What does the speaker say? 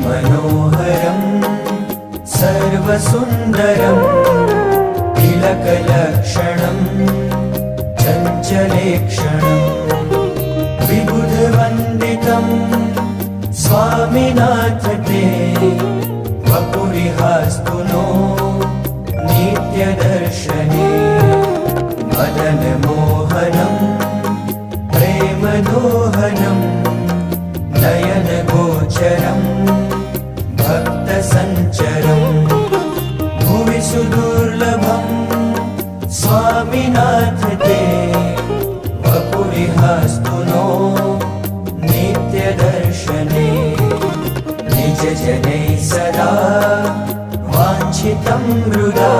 मनोहरं सर्वसुन्दरं तिलकलक्षणं चञ्चलेक्षणं विबुधवन्दितं स्वामिनाथ ते वपुरिहास्तु नो नित्यदर्शने मदनमोहनं प्रेमदोहनं नयनगोचरं भक्तसञ्चरं भुवि सुदुर्लभं स्वामिनाथ ते वपुरिहास्तु नो नित्यदर्शने निजजनैः सदा वाञ्छितं हृदा